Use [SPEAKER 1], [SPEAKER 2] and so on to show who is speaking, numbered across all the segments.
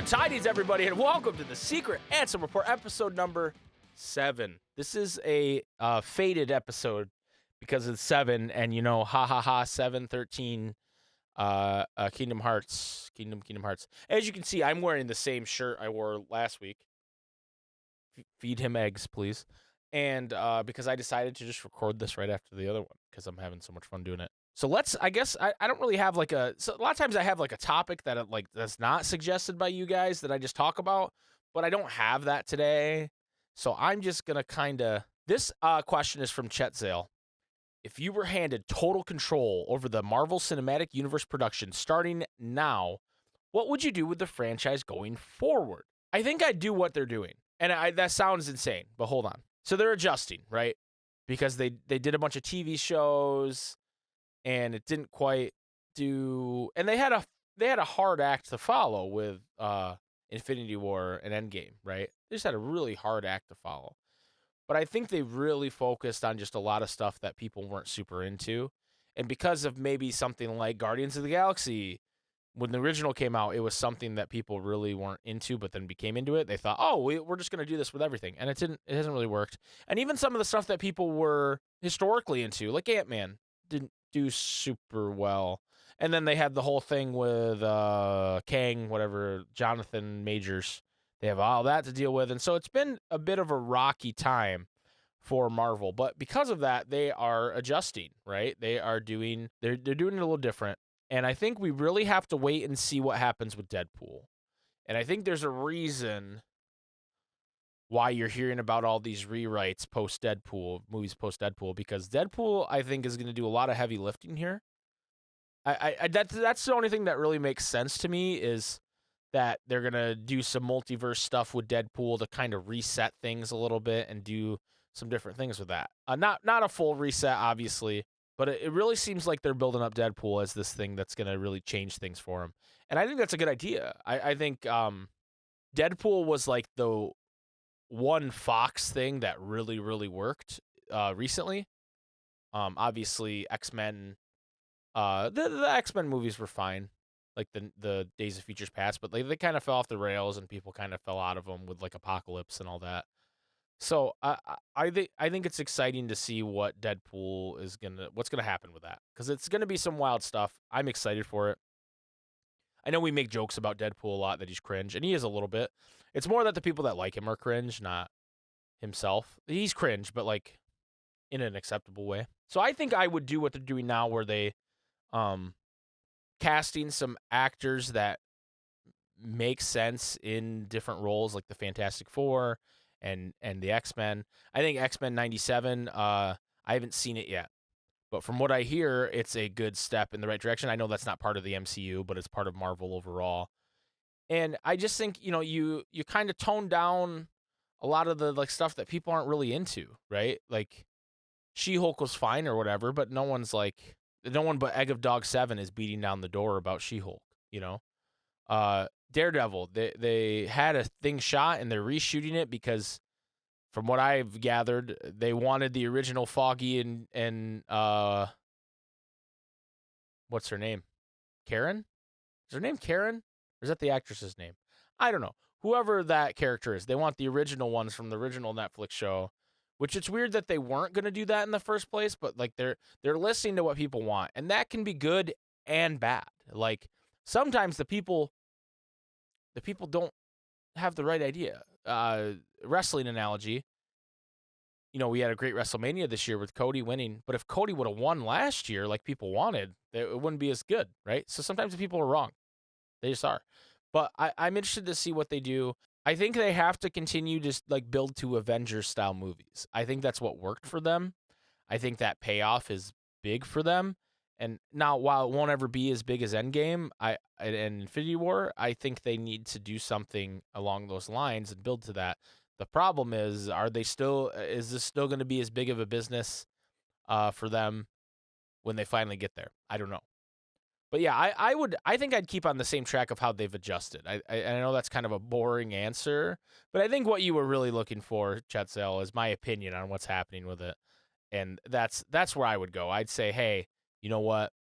[SPEAKER 1] Good tidings, everybody, and welcome to the Secret Answer Report, episode number 7. This is a faded episode because it's 7, and 7, 13, Kingdom Hearts. As you can see, I'm wearing the same shirt I wore last week. Feed him eggs, please. And because I decided to just record this right after the other one because I'm having so much fun doing it. So I don't really have a lot of times I have a topic that that's not suggested by you guys that I just talk about, but I don't have that today. So I'm just going to this question is from Chet Zale. If you were handed total control over the Marvel Cinematic Universe production starting now, what would you do with the franchise going forward? I think I'd do what they're doing. And that sounds insane, but hold on. So they're adjusting, right? Because they did a bunch of TV shows and it didn't quite do, and they had a hard act to follow with Infinity War and Endgame, right? They just had a really hard act to follow. But I think they really focused on just a lot of stuff that people weren't super into. And because of maybe something like Guardians of the Galaxy, when the original came out, it was something that people really weren't into, but then became into it. They thought, we're just going to do this with everything. And it hasn't really worked. And even some of the stuff that people were historically into, like Ant-Man, didn't do super well. And then they had the whole thing with Kang, whatever, Jonathan Majors. They have all that to deal with. And so it's been a bit of a rocky time for Marvel. But because of that, they are adjusting, right? They're doing it a little different. And I think we really have to wait and see what happens with Deadpool. And I think there's a reason why you're hearing about all these rewrites movies post-Deadpool, because Deadpool, I think, is going to do a lot of heavy lifting here. That's the only thing that really makes sense to me, is that they're going to do some multiverse stuff with Deadpool to kind of reset things a little bit and do some different things with that. Not a full reset, obviously, but it really seems like they're building up Deadpool as this thing that's going to really change things for him. And I think that's a good idea. I think Deadpool was like the one Fox thing that really, really worked recently. Obviously, X-Men, the X-Men movies were fine, like the Days of Futures Past, but they kind of fell off the rails and people kind of fell out of them with like Apocalypse and all that. So I think it's exciting to see what Deadpool what's gonna happen with that, because it's gonna be some wild stuff. I'm excited for it. I know we make jokes about Deadpool a lot, that he's cringe, and he is a little bit. It's more that the people that like him are cringe, not himself. He's cringe, but like in an acceptable way. So I think I would do what they're doing now, where they casting some actors that make sense in different roles, like the Fantastic Four and the X-Men. I think X-Men 97, I haven't seen it yet, but from what I hear, it's a good step in the right direction. I know that's not part of the MCU, but it's part of Marvel overall. And I just think, you kind of tone down a lot of the stuff that people aren't really into, right? Like She-Hulk was fine or whatever, but no one but Egg of Dog 7 is beating down the door about She-Hulk, Daredevil, they had a thing shot and they're reshooting it because, from what I've gathered, they wanted the original Foggy and what's her name? Karen? Is her name Karen? Or is that the actress's name? I don't know. Whoever that character is, they want the original ones from the original Netflix show, which it's weird that they weren't going to do that in the first place, but like they're listening to what people want, and that can be good and bad. Like sometimes the people don't have the right idea. Wrestling analogy. We had a great WrestleMania this year with Cody winning, but if Cody would have won last year like people wanted, it wouldn't be as good, right? So sometimes the people are wrong. They just are. But I'm interested to see what they do. I think they have to continue to build to Avengers-style movies. I think that's what worked for them. I think that payoff is big for them. And now, while it won't ever be as big as Endgame and Infinity War, I think they need to do something along those lines and build to that. The problem is this still going to be as big of a business for them when they finally get there? I don't know. But yeah, I think I'd keep on the same track of how they've adjusted. I know that's kind of a boring answer, but I think what you were really looking for, Chetzel, is my opinion on what's happening with it. And that's where I would go. I'd say, hey, you know what?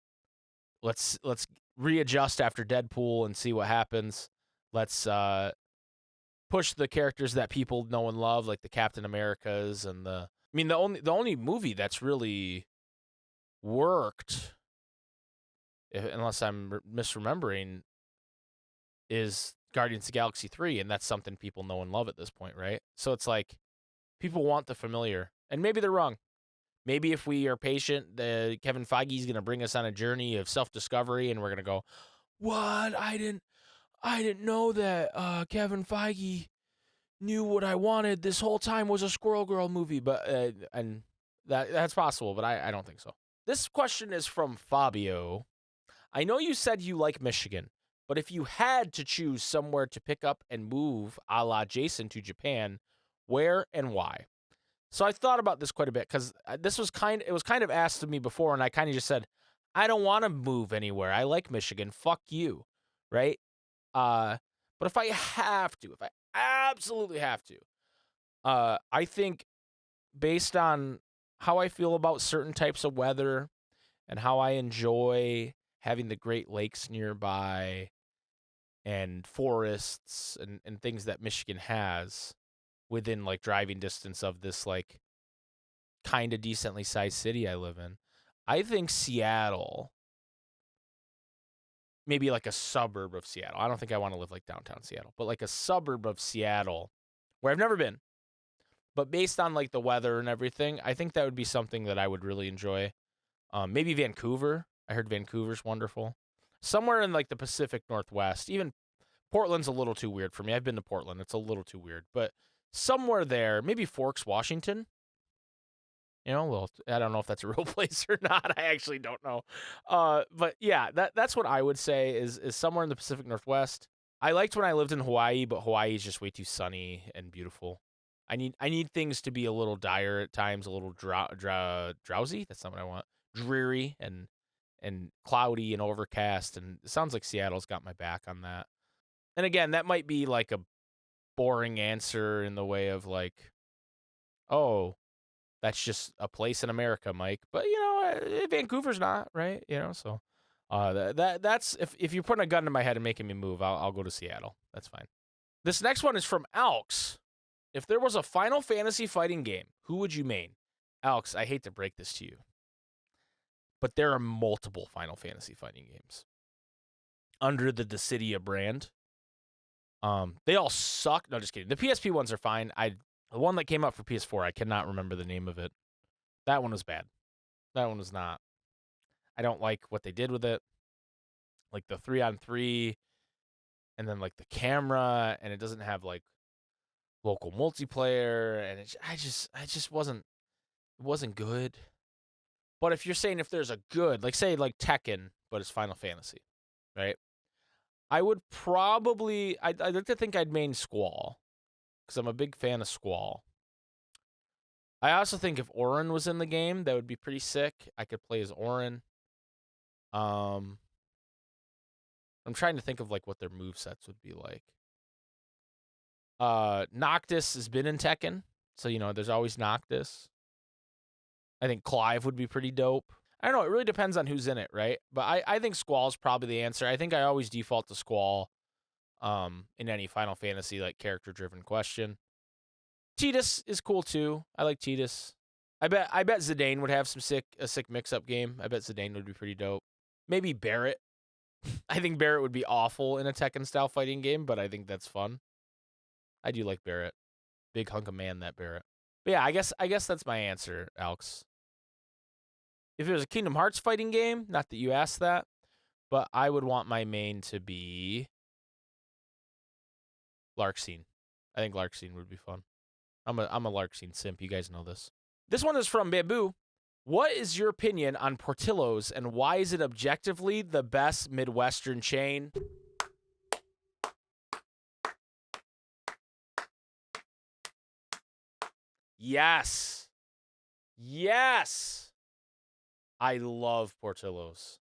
[SPEAKER 1] Let's readjust after Deadpool and see what happens. Let's push the characters that people know and love, like the Captain Americas and the. I mean, the only movie that's really worked, unless I'm misremembering, is Guardians of the Galaxy 3, and that's something people know and love at this point, right? So it's like people want the familiar, and maybe they're wrong. Maybe if we are patient, Kevin Feige is going to bring us on a journey of self-discovery, and we're going to go, "What? I didn't know that Kevin Feige knew what I wanted this whole time was a Squirrel Girl movie." But and that's possible, but I don't think so. This question is from Fabio. I know you said you like Michigan, but if you had to choose somewhere to pick up and move, a la Jason, to Japan, where and why? So I thought about this quite a bit because it was kind of asked of me before, and I kind of just said, I don't want to move anywhere. I like Michigan. Fuck you, right? But if I absolutely have to, I think based on how I feel about certain types of weather and how I enjoy having the Great Lakes nearby and forests and things that Michigan has within like driving distance of this like kind of decently sized city I live in. I think Seattle, maybe like a suburb of Seattle. I don't think I want to live like downtown Seattle, but like a suburb of Seattle where I've never been. But based on like the weather and everything, I think that would be something that I would really enjoy. Maybe Vancouver. I heard Vancouver's wonderful. Somewhere in like the Pacific Northwest. Even Portland's a little too weird for me. I've been to Portland. It's a little too weird. But somewhere there, maybe Forks, Washington. You know, well, I don't know if that's a real place or not. I actually don't know. But yeah, that's what I would say is somewhere in the Pacific Northwest. I liked when I lived in Hawaii, but Hawaii is just way too sunny and beautiful. I need things to be a little dire at times, a little drowsy. That's not what I want. Dreary and cloudy and overcast. And it sounds like Seattle's got my back on that. And again, that might be like a boring answer in the way of like, oh, that's just a place in America, Mike. But you know, Vancouver's not, right? You know, so that's if you're putting a gun to my head and making me move, I'll go to Seattle. That's fine. This next one is from Alks. If there was a Final Fantasy fighting game, who would you main? Alks, I hate to break this to you, but there are multiple Final Fantasy fighting games under the Dissidia brand. They all suck. No, just kidding. The PSP ones are fine. The one that came out for PS4, I cannot remember the name of it. That one was bad. That one was not. I don't like what they did with it. Like the 3-on-3 and then like the camera, and it doesn't have like local multiplayer, and I just wasn't good. But if you're saying if there's a good, like say like Tekken, but it's Final Fantasy, right? I would probably I'd like to think I'd main Squall because I'm a big fan of Squall. I also think if Auron was in the game, that would be pretty sick. I could play as Auron. I'm trying to think of like what their movesets would be like. Noctis has been in Tekken, so you know there's always Noctis. I think Clive would be pretty dope. I don't know. It really depends on who's in it, right? But I think Squall's probably the answer. I think I always default to Squall in any Final Fantasy like character-driven question. Tidus is cool too. I like Tidus. I bet Zidane would have a sick mix-up game. I bet Zidane would be pretty dope. Maybe Barrett. I think Barrett would be awful in a Tekken-style fighting game, but I think that's fun. I do like Barrett. Big hunk of man, that Barrett. But yeah, I guess that's my answer, Alex. If it was a Kingdom Hearts fighting game, not that you asked that, but I would want my main to be Larkscene. I think Larkscene would be fun. I'm a Larkscene simp. You guys know this. This one is from Bamboo. What is your opinion on Portillo's, and why is it objectively the best Midwestern chain? Yes. Yes. I love Portillo's.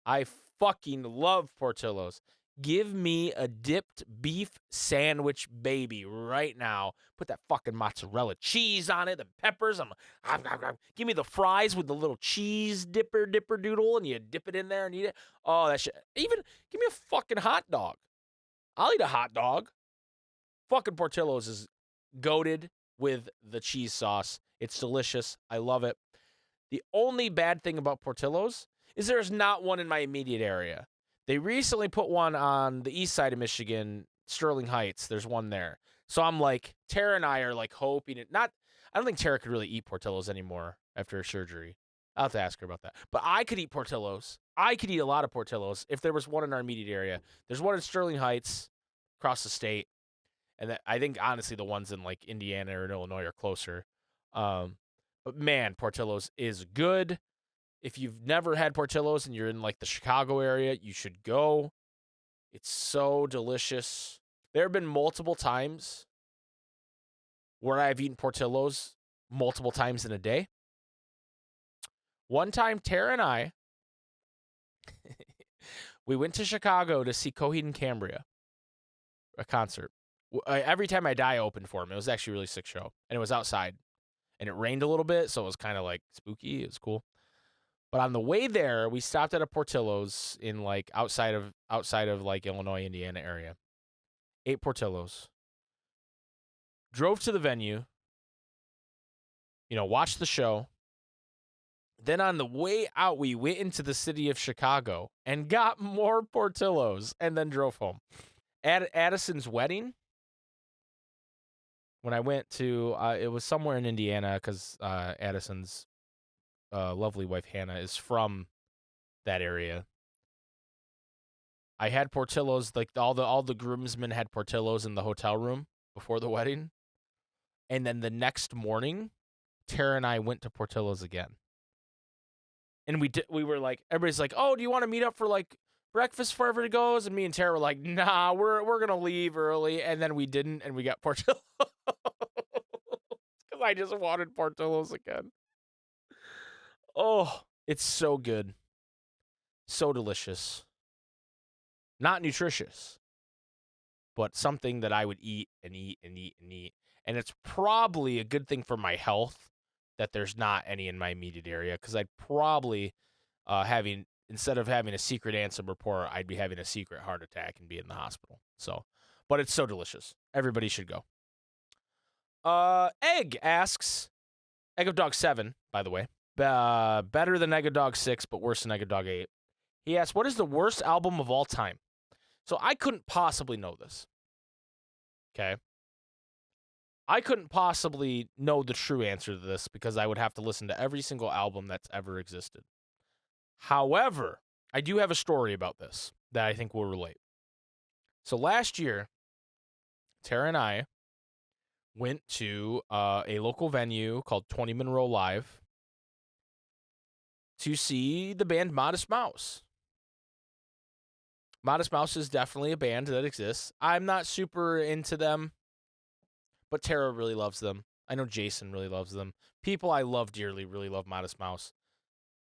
[SPEAKER 1] I fucking love Portillo's. Give me a dipped beef sandwich, baby, right now. Put that fucking mozzarella cheese on it, the peppers. Give me the fries with the little cheese dipper doodle, and you dip it in there and eat it. Oh, that shit. Even give me a fucking hot dog. I'll eat a hot dog. Fucking Portillo's is goated with the cheese sauce. It's delicious. I love it. The only bad thing about Portillo's is there's not one in my immediate area. They recently put one on the east side of Michigan, Sterling Heights. There's one there. So I'm like, Tara and I are like hoping it. Not, I don't think Tara could really eat Portillo's anymore after her surgery. I'll have to ask her about that. But I could eat Portillo's. I could eat a lot of Portillo's if there was one in our immediate area. There's one in Sterling Heights, across the state. And I think, honestly, the ones in, like, Indiana or Illinois are closer. But, man, Portillo's is good. If you've never had Portillo's and you're in, like, the Chicago area, you should go. It's so delicious. There have been multiple times where I've eaten Portillo's multiple times in a day. One time, Tara and I, we went to Chicago to see Coheed and Cambria, a concert. Every Time I Die opened for him. It was actually a really sick show. And it was outside. And it rained a little bit, so it was kind of like spooky. It was cool. But on the way there, we stopped at a Portillo's in like outside of like Illinois, Indiana area. Ate Portillo's. Drove to the venue. Watched the show. Then on the way out, we went into the city of Chicago and got more Portillo's and then drove home. At Addison's wedding, when I went to, it was somewhere in Indiana because Addison's lovely wife, Hannah, is from that area. I had Portillo's, like all the groomsmen had Portillo's in the hotel room before the wedding. And then the next morning, Tara and I went to Portillo's again. And we were like, everybody's like, oh, do you want to meet up for like breakfast before everybody goes? And me and Tara were like, nah, we're going to leave early. And then we didn't, and we got Portillo's. Because I just wanted Portillo's again. Oh, it's so good. So delicious. Not nutritious, but something that I would eat and eat and eat and eat. And it's probably a good thing for my health that there's not any in my immediate area, because I'd probably instead of having a secret Ansem report, I'd be having a secret heart attack and be in the hospital. So, but it's so delicious. Everybody should go. Egg asks, Egg of Dog 7, by the way. Better than Egg of Dog 6, but worse than Egg of Dog 8. He asks, what is the worst album of all time? So I couldn't possibly know this. Okay. I couldn't possibly know the true answer to this because I would have to listen to every single album that's ever existed. However, I do have a story about this that I think will relate. So last year, Tara and I went to a local venue called 20 Monroe Live to see the band Modest Mouse. Modest Mouse is definitely a band that exists. I'm not super into them, but Tara really loves them. I know Jason really loves them. People I love dearly really love Modest Mouse.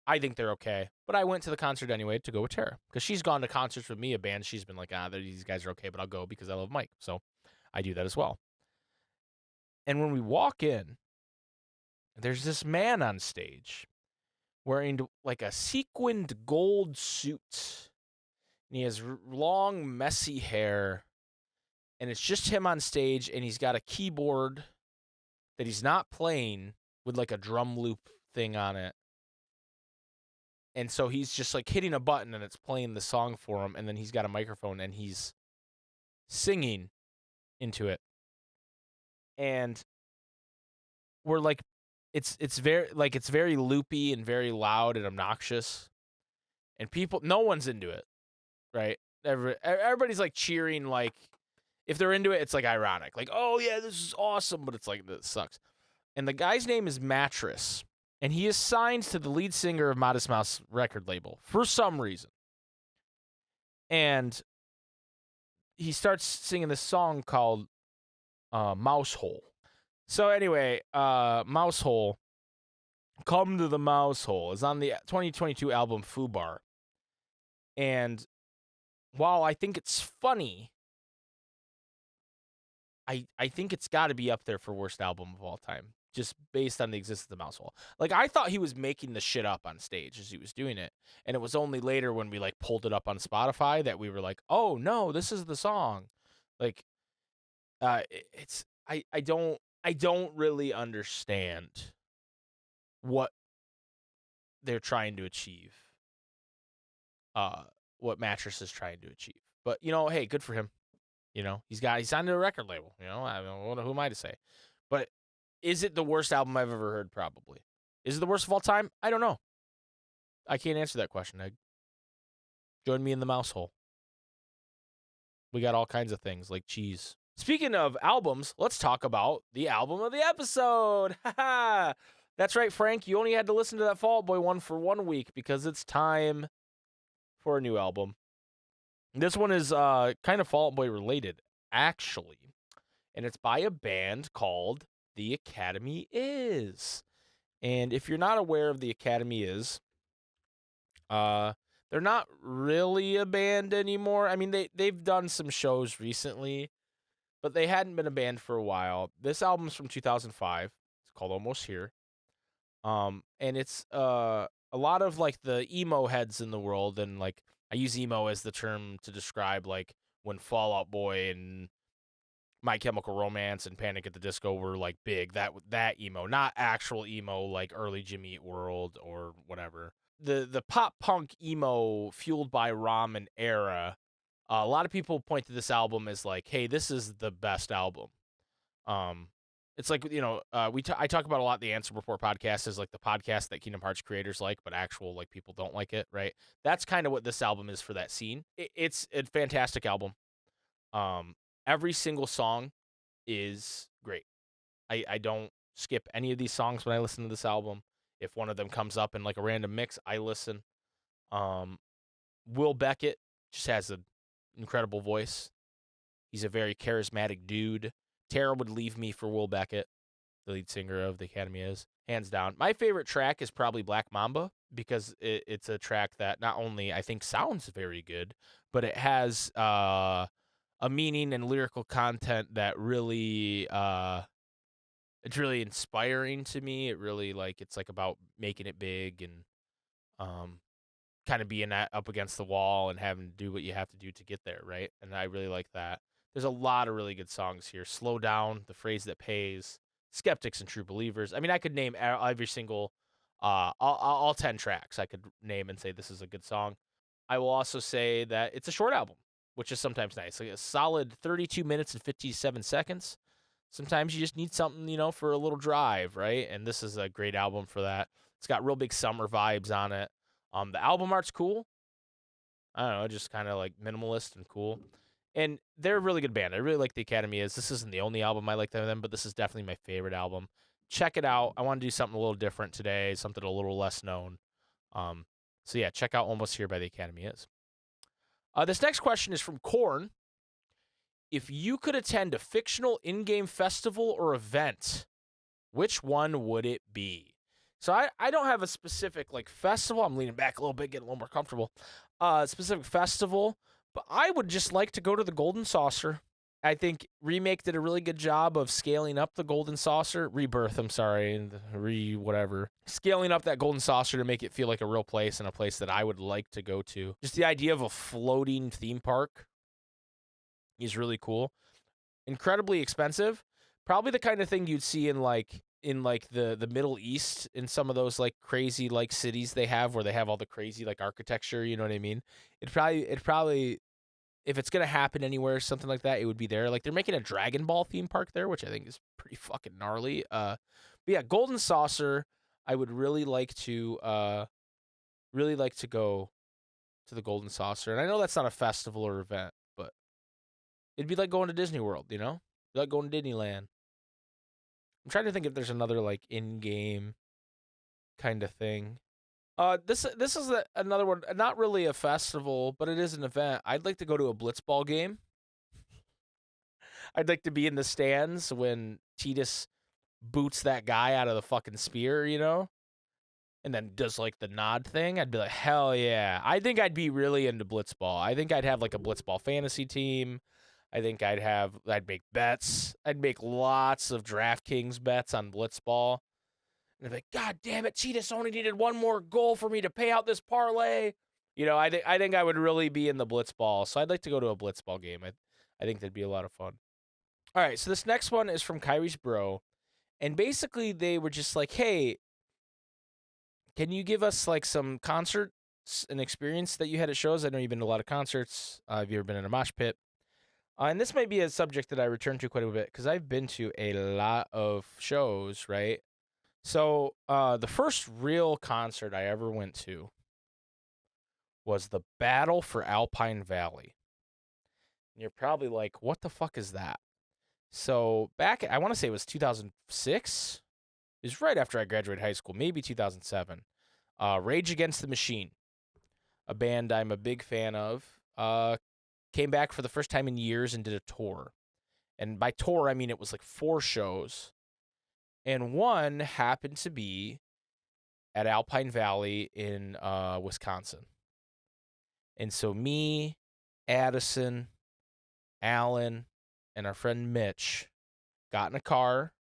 [SPEAKER 1] I think they're okay, but I went to the concert anyway to go with Tara because she's gone to concerts with me, a band she's been like, these guys are okay, but I'll go because I love Mike. So I do that as well. And when we walk in, there's this man on stage wearing like a sequined gold suit. And he has long, messy hair. And it's just him on stage, and he's got a keyboard that he's not playing with like a drum loop thing on it. And so he's just like hitting a button, and it's playing the song for him. And then he's got a microphone, and he's singing into it. And we're like, it's very loopy and very loud and obnoxious. And no one's into it. Right? Everybody's like cheering, like if they're into it, it's like ironic. Like, oh yeah, this is awesome, but it's like, this sucks. And the guy's name is Mattress, and he is signed to the lead singer of Modest Mouse record label for some reason. And he starts singing this song called Mouse Hole. So anyway, Mouse Hole, Come to the Mouse Hole, is on the 2022 album Fubar. And while I think it's funny, I think it's got to be up there for worst album of all time, just based on the existence of the Mouse Hole. Like, I thought he was making the shit up on stage as he was doing it, and it was only later when we, like, pulled it up on Spotify that we were like, oh, no, this is the song. Like, it's I don't really understand what they're trying to achieve. Uh, what Mattress is trying to achieve. But hey, good for him. He signed to a record label. I don't know, who am I to say? But is it the worst album I've ever heard? Probably. Is it the worst of all time? I don't know. I can't answer that question, Egg. Join me in the mouse hole. We got all kinds of things like cheese. Speaking of albums, let's talk about the album of the episode. That's right, Frank. You only had to listen to that Fall Out Boy one for 1 week because it's time for a new album. This one is kind of Fall Out Boy related, actually. And it's by a band called The Academy Is. And if you're not aware of The Academy Is, they're not really a band anymore. I mean, they've done some shows recently, but they hadn't been a band for a while. This album's from 2005. It's called Almost Here. And it's a lot of like the emo heads in the world, and like I use emo as the term to describe like when Fall Out Boy and My Chemical Romance and Panic at the Disco were like big. That emo, not actual emo like early Jimmy Eat World or whatever. The pop punk emo fueled by Ramen era. A lot of people point to this album as like, hey, this is the best album. It's like I talk about a lot the Answer Report podcast is like the podcast that Kingdom Hearts creators like, but actual like people don't like it, right? That's kind of what this album is for that scene. It's a fantastic album. Every single song is great. I don't skip any of these songs when I listen to this album. If one of them comes up in like a random mix, I listen. Will Beckett just has an incredible voice. He's a very charismatic dude. Tara would leave me for Will Beckett, the lead singer of The Academy Is, hands down. My favorite track is probably Black Mamba because it's a track that not only I think sounds very good, but it has a meaning and lyrical content that really it's really inspiring to me. It really it's like about making it big and kind of being up against the wall and having to do what you have to do to get there, right? And I really like that. There's a lot of really good songs here. Slow Down, The Phrase That Pays, Skeptics and True Believers. I mean, I could name every single, all 10 tracks I could name and say this is a good song. I will also say that it's a short album, which is sometimes nice. Like a solid 32 minutes and 57 seconds. Sometimes you just need something, for a little drive, right? And this is a great album for that. It's got real big summer vibes on it. The album art's cool. I don't know, just kind of like minimalist and cool. And they're a really good band. I really like The Academy Is. This isn't the only album I like of them, but this is definitely my favorite album. Check it out. I want to do something a little different today, something a little less known. So yeah, check out Almost Here by The Academy Is. This next question is from Korn. If you could attend a fictional in-game festival or event, which one would it be? So I don't have a specific festival. I'm leaning back a little bit, getting a little more comfortable. Specific festival, but I would just like to go to the Golden Saucer. I think Remake did a really good job of scaling up the Golden Saucer. Rebirth, I'm sorry, and whatever. Scaling up that Golden Saucer to make it feel like a real place and a place that I would like to go to. Just the idea of a floating theme park is really cool. Incredibly expensive. Probably the kind of thing you'd see in the Middle East in some of those crazy cities they have where they have all the crazy architecture, you know what I mean? It'd probably if it's gonna happen anywhere, something like that, it would be there. They're making a Dragon Ball theme park there, which I think is pretty fucking gnarly. But yeah, Golden Saucer, I would really like to go to the Golden Saucer. And I know that's not a festival or event, but it'd be like going to Disney World, It'd be like going to Disneyland. I'm trying to think if there's another in-game kind of thing. This is another one, not really a festival, but it is an event. I'd like to go to a Blitzball game. I'd like to be in the stands when Titus boots that guy out of the fucking spear, and then does the nod thing. I'd be like, hell yeah. I think I'd be really into Blitzball. I think I'd have a Blitzball fantasy team. I think I'd make bets. I'd make lots of DraftKings bets on Blitzball. And I'd be like, God damn it, Cheetahs only needed one more goal for me to pay out this parlay. I think I would really be in the Blitzball. So I'd like to go to a Blitzball game. I think that'd be a lot of fun. All right, so this next one is from Kyrie's bro, and basically they were just like, "Hey, can you give us like some concerts and experience that you had at shows? I know you've been to a lot of concerts. Have you ever been in a mosh pit?" And this might be a subject that I return to quite a bit because I've been to a lot of shows, right? So the first real concert I ever went to was the Battle for Alpine Valley. And you're probably like, what the fuck is that? So back, I want to say it was 2006. It was right after I graduated high school, maybe 2007. Rage Against the Machine, a band I'm a big fan of, came back for the first time in years and did a tour. And by tour, I mean it was like 4 shows. And one happened to be at Alpine Valley in Wisconsin. And so me, Addison, Alan, and our friend Mitch got in a car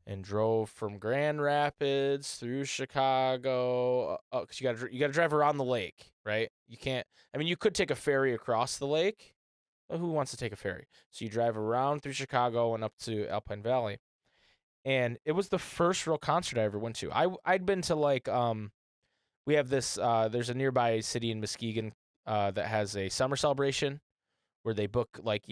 [SPEAKER 1] and drove from Grand Rapids through Chicago. Because you got to drive around the lake, right? You can't. I mean, you could take a ferry across the lake. But who wants to take a ferry? So you drive around through Chicago and up to Alpine Valley. And it was the first real concert I ever went to. I'd been to like we have this there's a nearby city in Muskegon that has a summer celebration where they book like,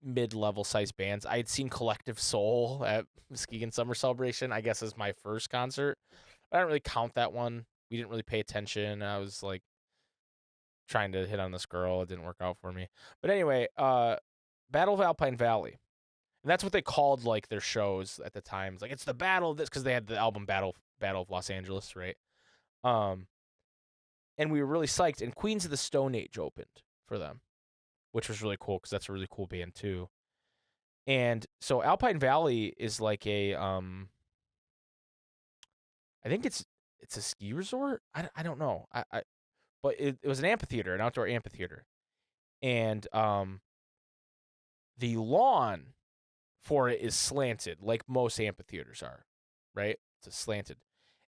[SPEAKER 1] mid-level size bands. I had seen Collective Soul at Muskegon Summer Celebration, I guess, as my first concert. I don't really count that one. We didn't really pay attention. I was like trying to hit on this girl. It didn't work out for me. But anyway, Battle of Alpine Valley. And that's what they called like their shows at the time. It's like it's the battle of this because they had the album Battle of Los Angeles, right? And we were really psyched. And Queens of the Stone Age opened for them, which was really cool because that's a really cool band too. And so Alpine Valley is like a I think it's a ski resort. I don't know. But it was an amphitheater, an outdoor amphitheater. And the lawn for it is slanted, like most amphitheaters are, right? It's slanted.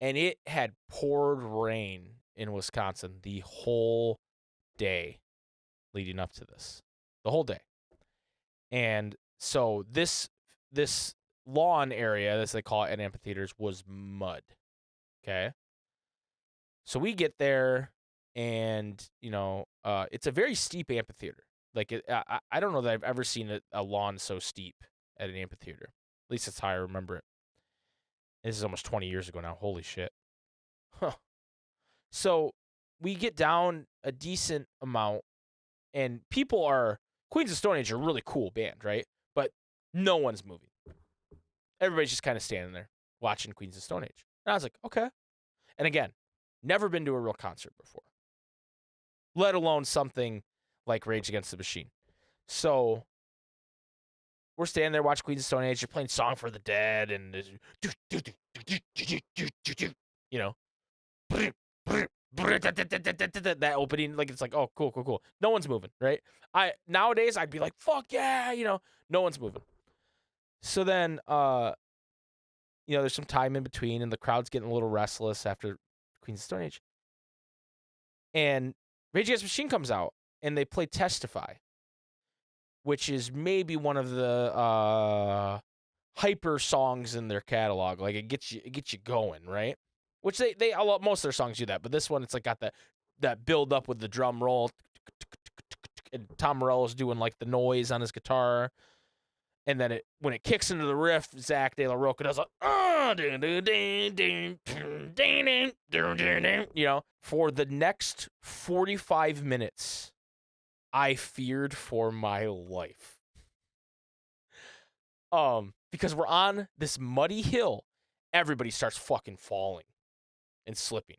[SPEAKER 1] And it had poured rain in Wisconsin the whole day leading up to this. The whole day. And so this lawn area, as they call it at amphitheaters, was mud. Okay? So we get there and, it's a very steep amphitheater. Like I don't know that I've ever seen a lawn so steep at an amphitheater. At least that's how I remember it. This is almost 20 years ago now. Holy shit. Huh. So we get down a decent amount, and Queens of Stone Age are a really cool band, right? But no one's moving. Everybody's just kind of standing there watching Queens of Stone Age. And I was like, okay. And again, never been to a real concert before, let alone something like Rage Against the Machine. So we're standing there watching Queens of Stone Age. You're playing Song for the Dead, and that opening, like it's like, oh, cool. No one's moving, right? Nowadays I'd be like, fuck yeah, no one's moving. So then, there's some time in between, and the crowd's getting a little restless after Queens of Stone Age. And Rage Against the Machine comes out, and they play Testify, which is maybe one of the hyper songs in their catalog. Like it gets you going, right? Which they most of their songs do that, but this one it's like got that build up with the drum roll, and Tom Morello's doing like the noise on his guitar, and then when it kicks into the riff, Zach De La Rocha does like for the next 45 minutes. I feared for my life. Because we're on this muddy hill, everybody starts fucking falling and slipping.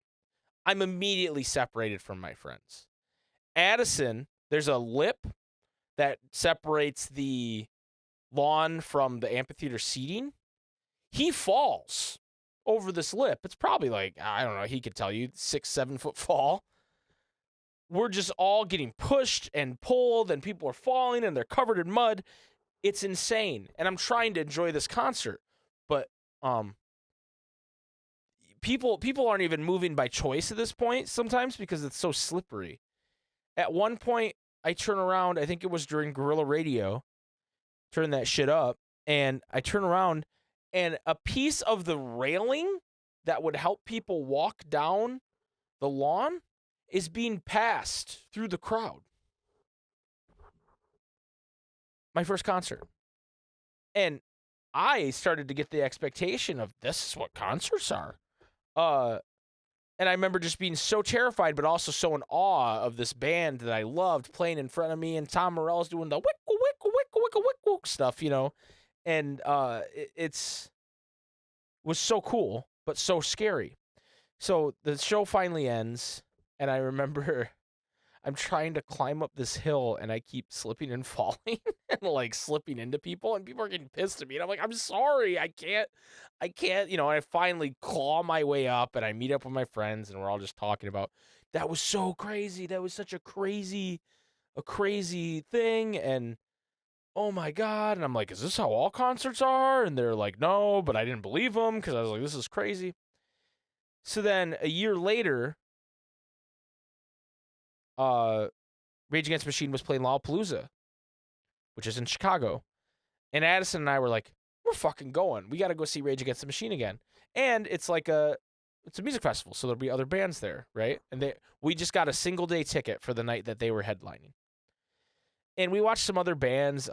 [SPEAKER 1] I'm immediately separated from my friends. Addison, there's a lip that separates the lawn from the amphitheater seating. He falls over this lip. It's probably like, I don't know, he could tell you, 6-7 foot fall. We're just all getting pushed and pulled, and people are falling, and they're covered in mud. It's insane. And I'm trying to enjoy this concert, but people aren't even moving by choice at this point sometimes because it's so slippery. At one point, I turn around, I think it was during Guerrilla Radio, turn that shit up, and I turn around, and a piece of the railing that would help people walk down the lawn is being passed through the crowd. My first concert. And I started to get the expectation of this is what concerts are. And I remember just being so terrified, but also so in awe of this band that I loved playing in front of me, and Tom Morello's doing the wickle, wickle, wickle, wickle, wickle stuff, you know. And it's was so cool, but so scary. So the show finally ends, and I remember I'm trying to climb up this hill, and I keep slipping and falling and, like, slipping into people, and people are getting pissed at me, and I'm like, "I'm sorry, I can't," you know, and I finally claw my way up, and I meet up with my friends, and we're all just talking about, "That was so crazy, that was such a crazy thing," and, "Oh my god," and I'm like, "Is this how all concerts are?" And they're like, "No," but I didn't believe them because I was like, "This is crazy." So then a year later, Rage Against the Machine was playing Lollapalooza, which is in Chicago. And Addison and I were like, we're fucking going. We got to go see Rage Against the Machine again. And it's like it's a music festival, so there'll be other bands there, right? And we just got a single day ticket for the night that they were headlining. And we watched some other bands.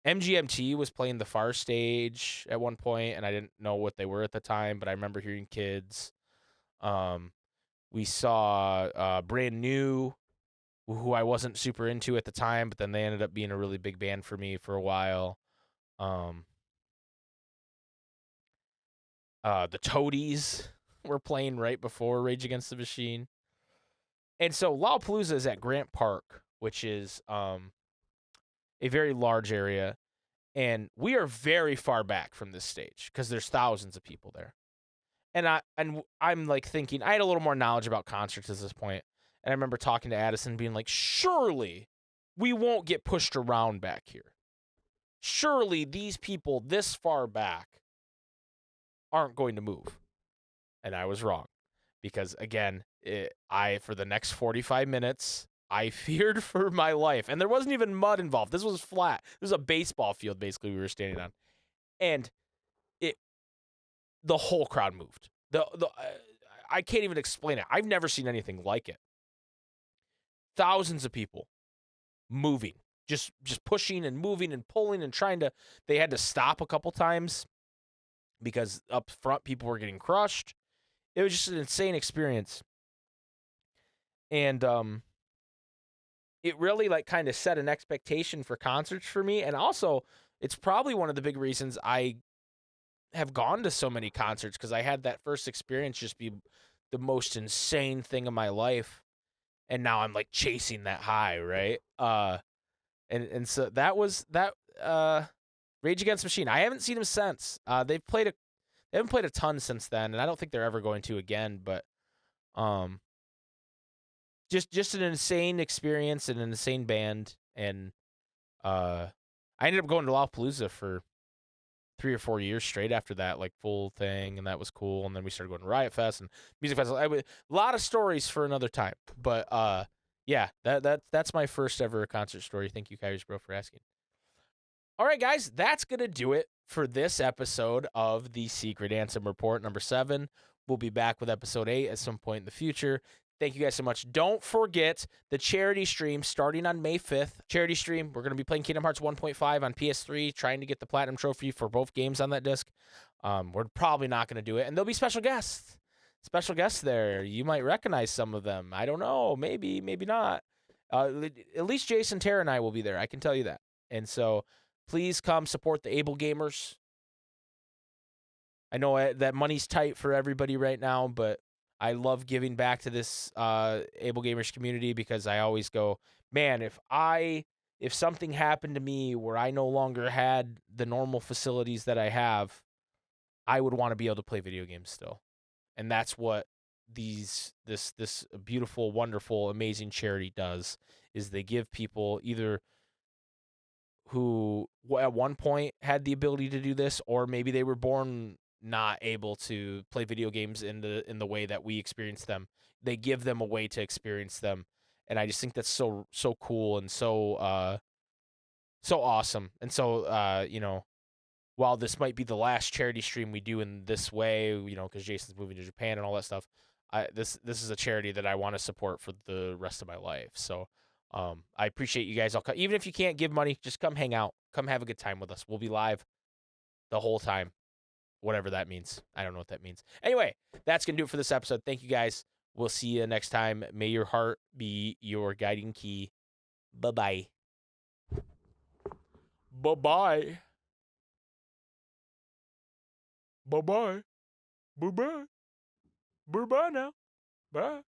[SPEAKER 1] MGMT was playing the Far Stage at one point, and I didn't know what they were at the time, but I remember hearing Kids. We saw Brand New, who I wasn't super into at the time, but then they ended up being a really big band for me for a while. The Toadies were playing right before Rage Against the Machine. And so Lollapalooza is at Grant Park, which is a very large area. And we are very far back from this stage because there's thousands of people there. And I'm like thinking, I had a little more knowledge about concerts at this point. And I remember talking to Addison being like, surely we won't get pushed around back here. Surely these people this far back aren't going to move. And I was wrong. Because, again, for the next 45 minutes, I feared for my life. And there wasn't even mud involved. This was flat. This was a baseball field, basically, we were standing on. And the whole crowd moved. I can't even explain it. I've never seen anything like it. Thousands of people moving, just pushing and moving and pulling and trying to. They had to stop a couple times because up front people were getting crushed. It was just an insane experience, and it really like kind of set an expectation for concerts for me, and also it's probably one of the big reasons I have gone to so many concerts because I had that first experience just be the most insane thing of my life. And now I'm like chasing that high, right? And so that was that. Rage Against the Machine. I haven't seen them since. They haven't played a ton since then, and I don't think they're ever going to again. But just an insane experience and an insane band, and I ended up going to Lollapalooza for 3 or 4 years straight after that, like full thing, and that was cool. And then we started going to Riot Fest and Music Festival. A lot of stories for another time, but yeah, that's my first ever concert story. Thank you, Kyrie's Bro, for asking. All right, guys, that's gonna do it for this episode of the Secret Anthem Report number 7. We'll be back with episode 8 at some point in the future. Thank you guys so much. Don't forget the charity stream starting on May 5th. Charity stream. We're going to be playing Kingdom Hearts 1.5 on PS3, trying to get the Platinum Trophy for both games on that disc. We're probably not going to do it. And there'll be special guests. Special guests there. You might recognize some of them. I don't know. Maybe, maybe not. At least Jason, Tara, and I will be there. I can tell you that. And so please come support the Able Gamers. I know that money's tight for everybody right now, but I love giving back to this Able Gamers community because I always go, man, if something happened to me where I no longer had the normal facilities that I have, I would want to be able to play video games still. And that's what this beautiful, wonderful, amazing charity does, is they give people either who at one point had the ability to do this, or maybe they were born not able to play video games in the way that we experience them. They give them a way to experience them, and I just think that's so cool and so awesome. And so while this might be the last charity stream we do in this way, because Jason's moving to Japan and all that stuff, this is a charity that I want to support for the rest of my life. So I appreciate you guys all. Even if you can't give money, just come hang out, come have a good time with us. We'll be live the whole time, whatever that means. I don't know what that means. Anyway, that's gonna do it for this episode. Thank you guys. We'll see you next time. May your heart be your guiding key. Bye bye. Bye bye. Bye bye. Bye bye. Bye bye now. Bye.